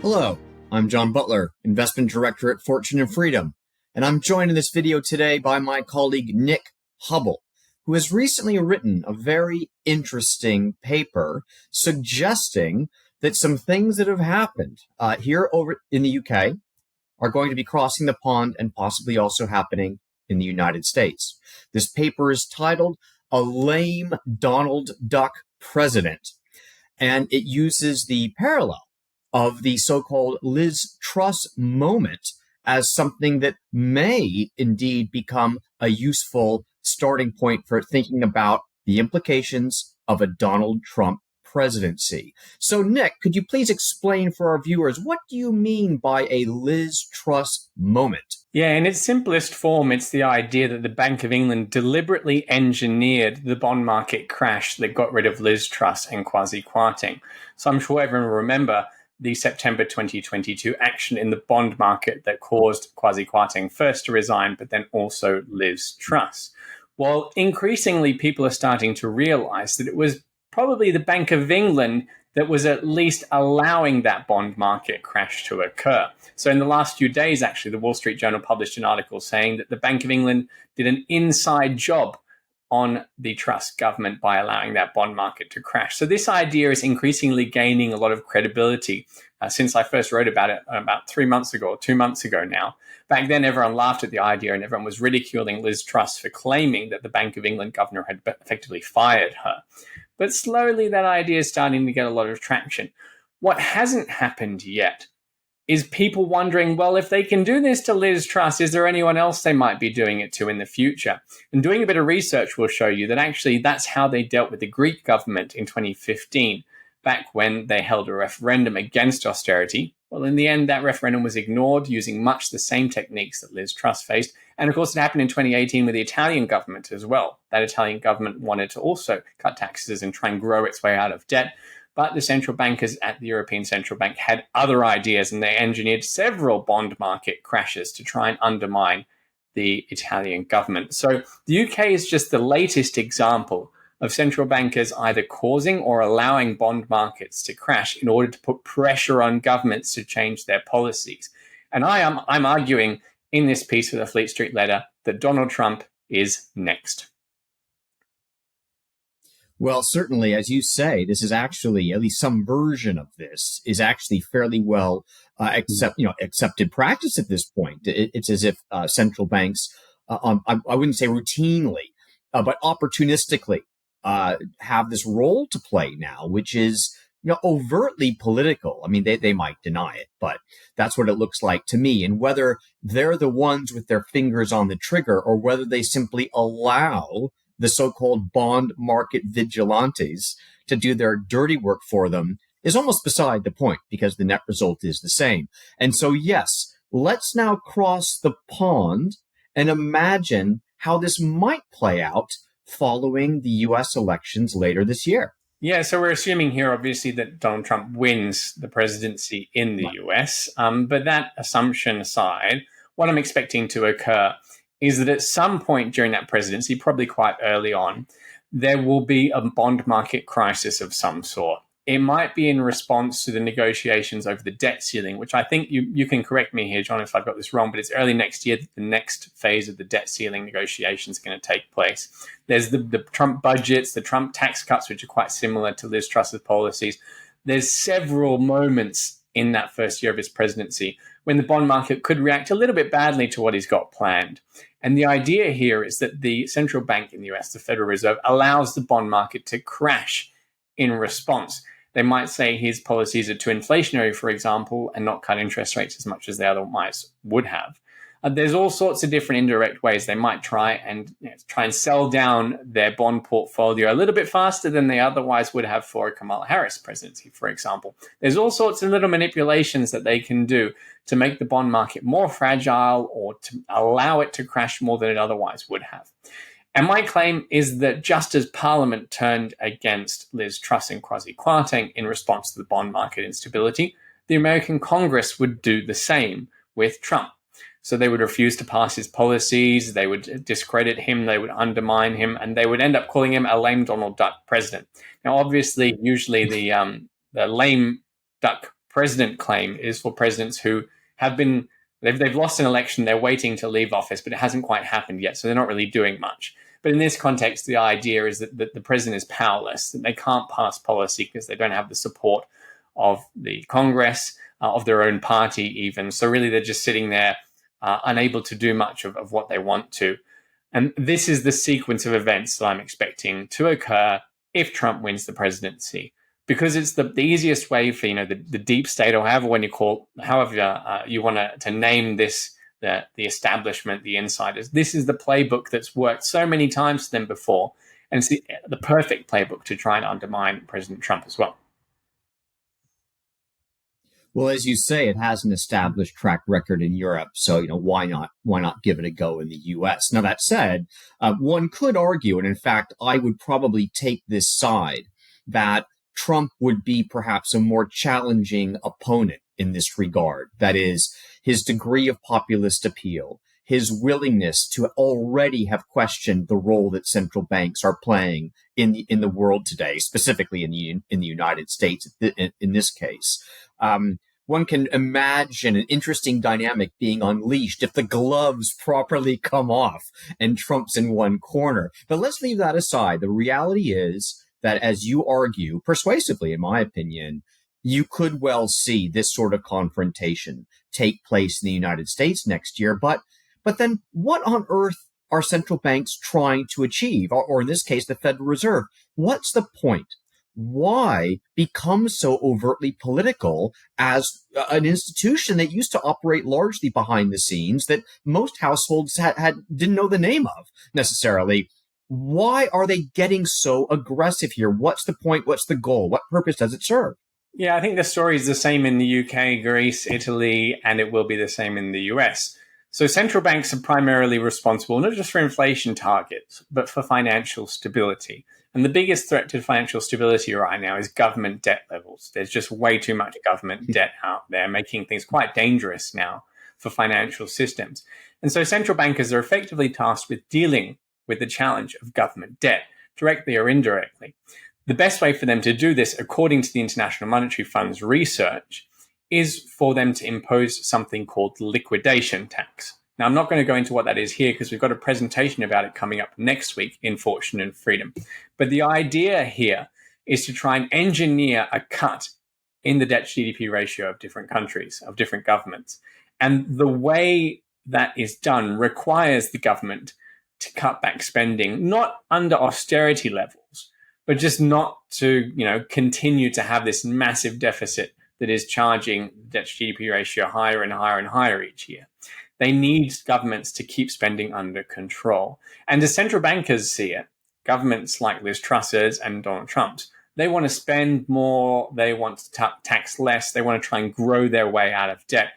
Hello, I'm John Butler, Investment Director at Fortune and Freedom, and I'm joined in this video today by my colleague Nick Hubble, who has recently written a very interesting paper suggesting that some things that have happened here over in the UK are going to be crossing the pond and possibly also happening in the United States. This paper is titled "A Lame Donald Duck President," and it uses the parallel of the so-called Liz Truss moment as something that may indeed become a useful starting point for thinking about the implications of a Donald Trump presidency. So, Nick, could you please explain for our viewers, what do you mean by a Liz Truss moment? Yeah, in its simplest form, it's the idea that the Bank of England deliberately engineered the bond market crash that got rid of Liz Truss and Kwasi Kwarteng. So I'm sure everyone will remember the September 2022 action in the bond market that caused Kwasi Kwarteng first to resign, but then also Liz Truss. Well, increasingly, people are starting to realize that it was probably the Bank of England that was at least allowing that bond market crash to occur. So in the last few days, actually, the Wall Street Journal published an article saying that the Bank of England did an inside job on the Truss government by allowing that bond market to crash. So this idea is increasingly gaining a lot of credibility since I first wrote about it about 3 months ago, or 2 months ago now. Back then, everyone laughed at the idea and everyone was ridiculing Liz Truss for claiming that the Bank of England governor had effectively fired her. But slowly that idea is starting to get a lot of traction. What hasn't happened yet is people wondering, well, if they can do this to Liz Truss, is there anyone else they might be doing it to in the future? And doing a bit of research will show you that actually that's how they dealt with the Greek government in 2015, back when they held a referendum against austerity. Well, in the end, that referendum was ignored using much the same techniques that Liz Truss faced. And of course, it happened in 2018 with the Italian government as well. That Italian government wanted to also cut taxes and try and grow its way out of debt. But the central bankers at the European Central Bank had other ideas, and they engineered several bond market crashes to try and undermine the Italian government. So the UK is just the latest example of central bankers either causing or allowing bond markets to crash in order to put pressure on governments to change their policies. And I'm arguing in this piece of the Fleet Street Letter that Donald Trump is next. Well, certainly, as you say, this is actually, at least some version of this is actually fairly well accepted practice at this point. It's as if central banks, I wouldn't say routinely, but opportunistically have this role to play now, which is overtly political. I mean, they might deny it, but that's what it looks like to me. And whether they're the ones with their fingers on the trigger or whether they simply allow the so-called bond market vigilantes to do their dirty work for them is almost beside the point, because the net result is the same. And so, yes, let's now cross the pond and imagine how this might play out following the U.S. elections later this year. Yeah, so we're assuming here, obviously, that Donald Trump wins the presidency in the US. But that assumption aside, what I'm expecting to occur is that at some point during that presidency, probably quite early on, there will be a bond market crisis of some sort. It might be in response to the negotiations over the debt ceiling, which I think you can correct me here, John, if I've got this wrong, but it's early next year that the next phase of the debt ceiling negotiations is going to take place. There's the Trump budgets, the Trump tax cuts, which are quite similar to Liz Truss's policies. There's several moments in that first year of his presidency when the bond market could react a little bit badly to what he's got planned. And the idea here is that the central bank in the US, the Federal Reserve, allows the bond market to crash in response. They might say his policies are too inflationary, for example, and not cut interest rates as much as they otherwise would have. There's all sorts of different indirect ways they might try and sell down their bond portfolio a little bit faster than they otherwise would have for a Kamala Harris presidency, for example. There's all sorts of little manipulations that they can do to make the bond market more fragile or to allow it to crash more than it otherwise would have. And my claim is that just as Parliament turned against Liz Truss and Kwasi Kwarteng in response to the bond market instability, the American Congress would do the same with Trump. So they would refuse to pass his policies, they would discredit him, they would undermine him, and they would end up calling him a lame Donald Duck president. Now, obviously, usually the lame duck president claim is for presidents who have been, they've lost an election, they're waiting to leave office, but it hasn't quite happened yet, so they're not really doing much. But in this context, the idea is that the president is powerless, that they can't pass policy because they don't have the support of the Congress, of their own party even. So really they're just sitting there unable to do much of what they want to. And this is the sequence of events that I'm expecting to occur if Trump wins the presidency, because it's the easiest way for the deep state, or however you want to name this, the establishment, the insiders. This is the playbook that's worked so many times for them before, and it's the perfect playbook to try and undermine President Trump as well. Well, as you say, it has an established track record in Europe, so why not give it a go in the U.S.? Now, that said, one could argue, and in fact, I would probably take this side, that Trump would be perhaps a more challenging opponent in this regard. That is, his degree of populist appeal, his willingness to already have questioned the role that central banks are playing in the world today, specifically in the United States in this case. One can imagine an interesting dynamic being unleashed if the gloves properly come off and Trump's in one corner. But let's leave that aside. The reality is that, as you argue, persuasively, in my opinion, you could well see this sort of confrontation take place in the United States next year. But then what on earth are central banks trying to achieve? Or in this case, the Federal Reserve? What's the point? Why become so overtly political as an institution that used to operate largely behind the scenes, that most households didn't know the name of necessarily? Why are they getting so aggressive here? What's the point? What's the goal? What purpose does it serve? Yeah, I think the story is the same in the UK, Greece, Italy, and it will be the same in the US. So central banks are primarily responsible not just for inflation targets, but for financial stability. And the biggest threat to financial stability right now is government debt levels. There's just way too much government debt out there, making things quite dangerous now for financial systems. And so central bankers are effectively tasked with dealing with the challenge of government debt, directly or indirectly. The best way for them to do this, according to the International Monetary Fund's research, is for them to impose something called liquidation tax. Now, I'm not going to go into what that is here because we've got a presentation about it coming up next week in Fortune and Freedom. But the idea here is to try and engineer a cut in the debt to GDP ratio of different countries, of different governments. And the way that is done requires the government to cut back spending, not under austerity levels, but just not to, continue to have this massive deficit that is charging the debt to GDP ratio higher and higher and higher each year. They need governments to keep spending under control. And as central bankers see it, governments like Liz Truss's and Donald Trump's, they want to spend more, they want to tax less, they want to try and grow their way out of debt.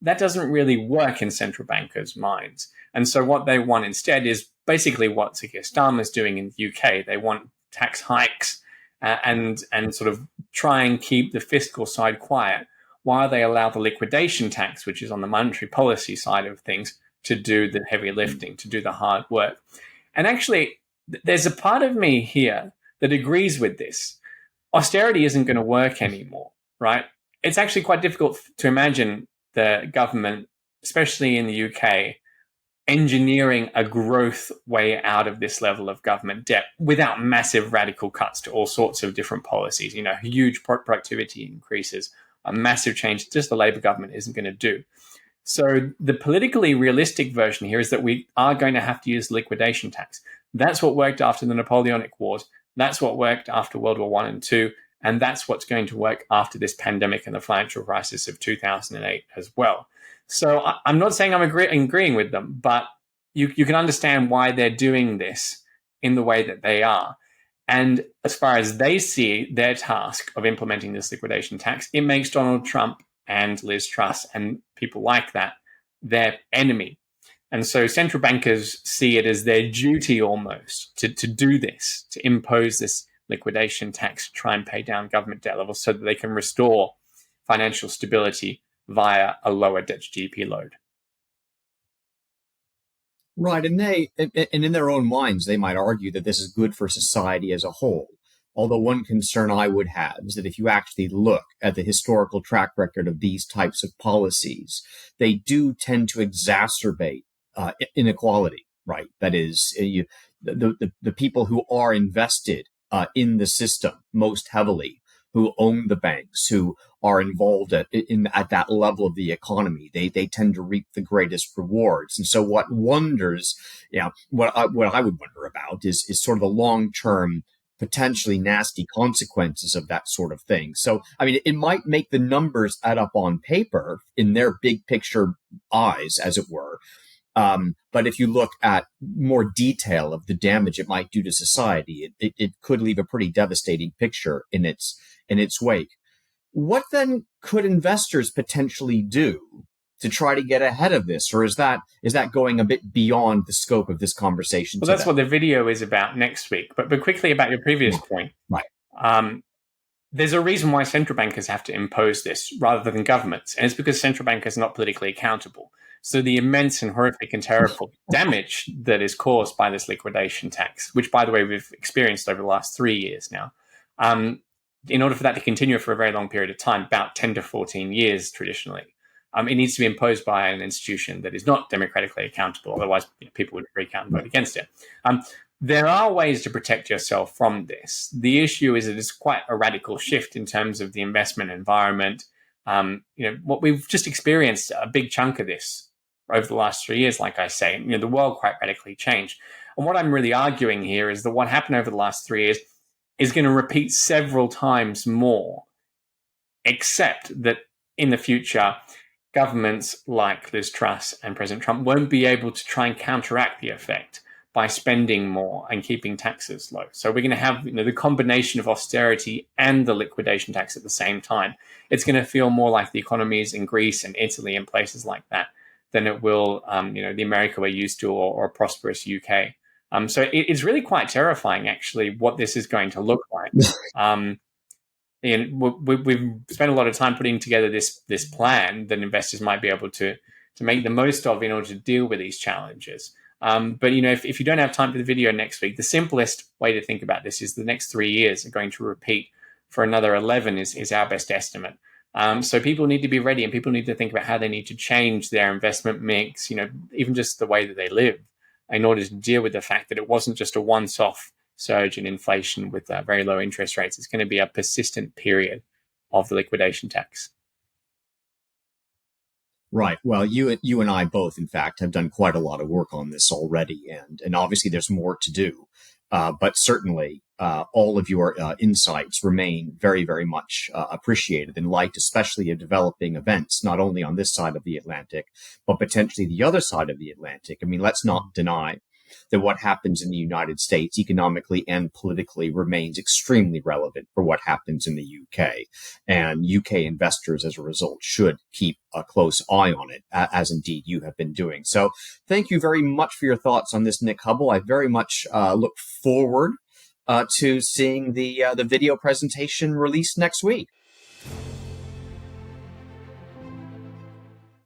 That doesn't really work in central bankers' minds. And so what they want instead is basically what Sir Keir Starmer's doing in the UK. They want tax hikes and sort of try and keep the fiscal side quiet, while they allow the liquidation tax, which is on the monetary policy side of things, to do the heavy lifting, to do the hard work. And actually, there's a part of me here that agrees with this. Austerity isn't going to work anymore, right? It's actually quite difficult to imagine the government, especially in the UK, engineering a growth way out of this level of government debt without massive radical cuts to all sorts of different policies, huge productivity increases, a massive change just the Labour government isn't going to do. So the politically realistic version here is that we are going to have to use liquidation tax. That's what worked after the Napoleonic Wars. That's what worked after World War I and II. And that's what's going to work after this pandemic and the financial crisis of 2008 as well. So I'm not saying I'm agreeing with them, but you can understand why they're doing this in the way that they are. And as far as they see their task of implementing this liquidation tax, it makes Donald Trump and Liz Truss and people like that their enemy. And so central bankers see it as their duty almost to do this, to impose this liquidation tax, to try and pay down government debt levels so that they can restore financial stability via a lower debt to GDP load. Right. And in their own minds, they might argue that this is good for society as a whole. Although one concern I would have is that if you actually look at the historical track record of these types of policies, they do tend to exacerbate inequality, right? That is, the people who are invested in the system most heavily, who own the banks, who are involved at that level of the economy, they tend to reap the greatest rewards. And so what I would wonder about is sort of the long-term, potentially nasty consequences of that sort of thing. So, I mean, it might make the numbers add up on paper in their big picture eyes, as it were. But if you look at more detail of the damage it might do to society, it could leave a pretty devastating picture in its wake. What then could investors potentially do to try to get ahead of this, or is that going a bit beyond the scope of this conversation? Well, that's what the video is about next week. But quickly about your previous point, right? There's a reason why central bankers have to impose this rather than governments, and it's because central bankers are not politically accountable. So the immense and horrific and terrible damage that is caused by this liquidation tax, which, by the way, we've experienced over the last 3 years now, in order for that to continue for a very long period of time, about 10 to 14 years traditionally, it needs to be imposed by an institution that is not democratically accountable. Otherwise, people would freak out and vote against it. There are ways to protect yourself from this. The issue is that it's quite a radical shift in terms of the investment environment. What we've just experienced, a big chunk of this over the last 3 years, like I say, the world quite radically changed. And what I'm really arguing here is that what happened over the last 3 years is going to repeat several times more, except that in the future, governments like Liz Truss and President Trump won't be able to try and counteract the effect by spending more and keeping taxes low. So we're going to have the combination of austerity and the liquidation tax at the same time. It's going to feel more like the economies in Greece and Italy and places like that than it will, the America we're used to, or a prosperous UK. So it's really quite terrifying, actually, what this is going to look like. And we've spent a lot of time putting together this plan that investors might be able to make the most of in order to deal with these challenges. But if you don't have time for the video next week, the simplest way to think about this is the next 3 years are going to repeat for another 11 is our best estimate. So people need to be ready, and people need to think about how they need to change their investment mix, even just the way that they live, in order to deal with the fact that it wasn't just a once-off surge in inflation with very low interest rates. It's going to be a persistent period of the liquidation tax. Right. Well, you and I both, in fact, have done quite a lot of work on this already, and obviously there's more to do. But certainly, all of your insights remain very, very much appreciated in light, especially of developing events, not only on this side of the Atlantic, but potentially the other side of the Atlantic. I mean, let's not deny that what happens in the United States economically and politically remains extremely relevant for what happens in the UK. And UK investors, as a result, should keep a close eye on it, as indeed you have been doing. So thank you very much for your thoughts on this, Nick Hubble. I very much look forward to seeing the video presentation released next week.